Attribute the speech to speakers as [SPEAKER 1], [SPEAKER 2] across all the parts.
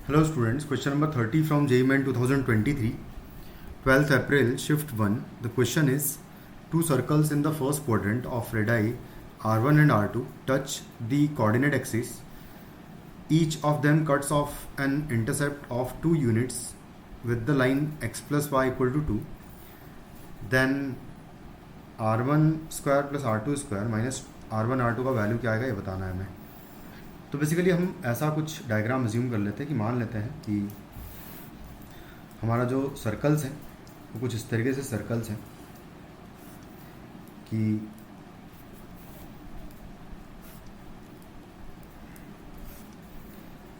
[SPEAKER 1] Hello students, question number 30 from JEE Main 2023, 12th April, shift 1. The question is, two circles in the first quadrant of radii R1 and R2 touch the coordinate axis. Each of them cuts off an intercept of 2 units with the line x plus y equal to 2. Then R1 square plus R2 square minus R1 R2 का value क्या आएगा ये बताना है हमें. तो basically हम ऐसा कुछ डायग्राम अज्यूम कर लेते हैं कि मान लेते हैं कि हमारा जो सर्कल्स हैं वो कुछ इस तरीके से सर्कल्स हैं कि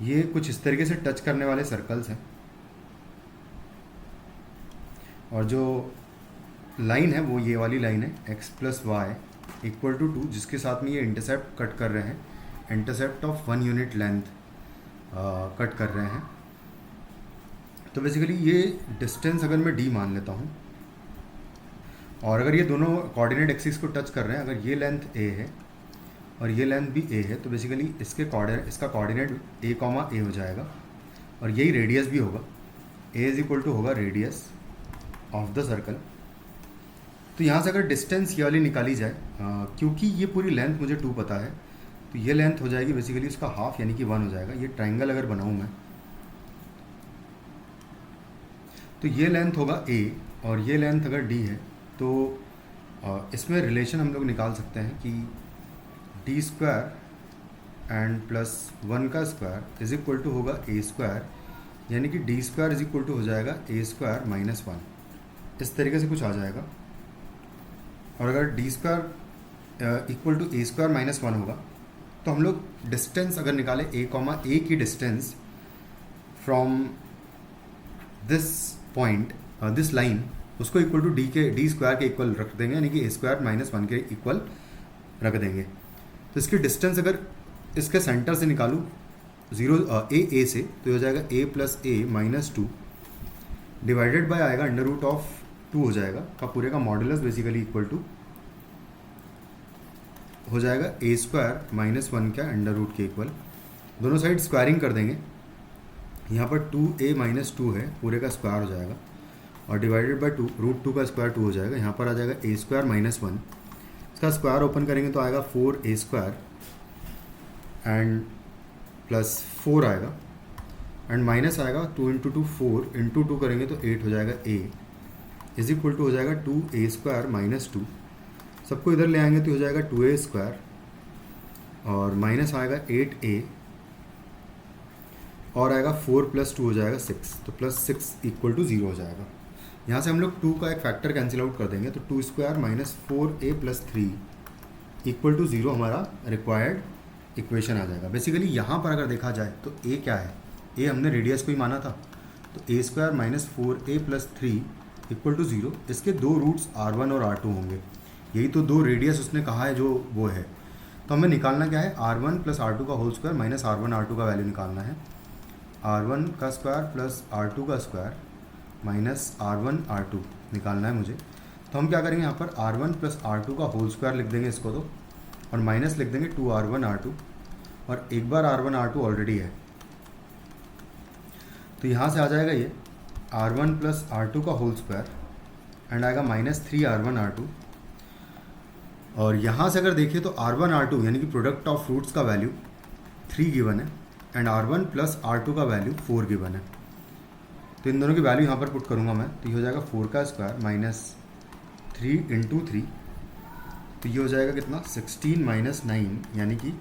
[SPEAKER 1] ये कुछ इस तरीके से टच करने वाले सर्कल्स हैं और जो लाइन है वो ये वाली लाइन है x plus Y equal to 2, जिसके साथ में ये इंटरसेप्ट कट कर रहे हैं, intercept of 1 unit length cut कर रहे हैं. तो बेसिकली ये डिस्टेंस अगर मैं d मान लेता हूँ और अगर ये दोनों कोऑर्डिनेट एक्सिस को टच कर रहे हैं, अगर ये लेंथ a है और ये लेंथ भी a है, तो बेसिकली इसका कोऑर्डिनेट a कॉमा a हो जाएगा और यही रेडियस भी होगा. a इज इक्वल टू होगा रेडियस ऑफ द सर्कल. तो यहाँ से अगर डिस्टेंस ये वाली निकाली जाए, क्योंकि ये पूरी लेंथ मुझे 2 पता है, तो ये लेंथ हो जाएगी बेसिकली उसका हाफ यानी कि 1 हो जाएगा. ये ट्रायंगल अगर बनाऊँ मैं तो ये लेंथ होगा a और ये लेंथ अगर d है तो इसमें रिलेशन हम लोग निकाल सकते हैं कि d स्क्वायर एंड प्लस 1 का स्क्वायर इज इक्वल टू होगा a स्क्वायर, यानी कि d square is equal to हो जाएगा a स्क्वायर माइनस 1. इस तरीके से कुछ आ जाएगा. और अगर d square equal to a square minus 1 होगा तो हम लोग डिस्टेंस अगर निकालें a कॉमा a की distance from this point this line, उसको इक्वल टू d स्क्वायर के इक्वल रख देंगे, यानी कि a स्क्वायर माइनस 1 के इक्वल रख देंगे. तो इसकी डिस्टेंस अगर इसके सेंटर से निकालूँ a से, तो हो जाएगा a plus a minus 2 divided by आएगा अंडर रूट ऑफ 2 हो जाएगा का पूरे का मॉडुलस बेसिकली इक्वल टू हो जाएगा a स्क्वायर माइनस 1 का अंडर रूट के इक्वल. दोनों साइड स्क्वायरिंग कर देंगे. यहाँ पर 2a माइनस 2 है, पूरे का स्क्वायर हो जाएगा और डिवाइडेड बाय 2 रूट 2 का स्क्वायर 2 हो जाएगा. यहाँ पर आ जाएगा a स्क्वायर माइनस 1, इसका स्क्वायर ओपन करेंगे तो आएगा 4a स्क्वायर एंड प्लस 4 आएगा एंड माइनस आएगा 2 इंटू 2 4 इंटू 2 करेंगे तो 8 हो जाएगा a इज इक्वल टू हो जाएगा 2a स्क्वायर माइनस 2. सबको इधर ले आएंगे तो हो जाएगा 2a स्क्वायर और माइनस आएगा 8a और आएगा 4 प्लस 2 हो जाएगा 6, तो प्लस 6 इक्वल टू 0 हो जाएगा. यहाँ से हम लोग 2 का एक फैक्टर कैंसिल आउट कर देंगे तो 2 square minus 4a plus 3 equal to 0 हमारा रिक्वायर्ड इक्वेशन आ जाएगा. बेसिकली यहाँ पर अगर देखा जाए तो a क्या है, a हमने रेडियस को ही माना था, तो a square minus 4a plus 3 equal to 0. इसके दो रूट्स R1 और R2 होंगे, यही तो दो रेडियस उसने कहा है जो वो है. तो हमें निकालना क्या है, R1 प्लस R2 का whole square minus R1 R2 का वैल्यू निकालना है. R1 का स्क्वायर प्लस R2 का स्क्वायर माइनस R1 R2 निकालना है मुझे. तो हम क्या करेंगे, यहाँ पर R1 प्लस R2 का होल स्क्वायर लिख देंगे इसको तो, और माइनस लिख देंगे 2R1 R2, और एक बार R1 R2 ऑलरेडी है तो यहाँ से आ जाएगा ये R1 प्लस R2 का होल स्क्वायर एंड आएगा माइनस 3R1 R2. और यहाँ से अगर देखिए तो R1 R2 यानी कि प्रोडक्ट ऑफ रूट्स का वैल्यू 3 गिवन है एंड R1 प्लस R2 का वैल्यू 4 गिवन है. तो इन दोनों की वैल्यू यहाँ पर पुट करूँगा मैं, तो ये हो जाएगा 4 का स्क्वायर माइनस 3 इंटू 3, तो ये हो जाएगा कितना 16 माइनस 9 यानी कि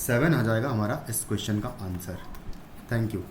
[SPEAKER 1] 7 आ जाएगा हमारा इस क्वेश्चन का आंसर. Thank you.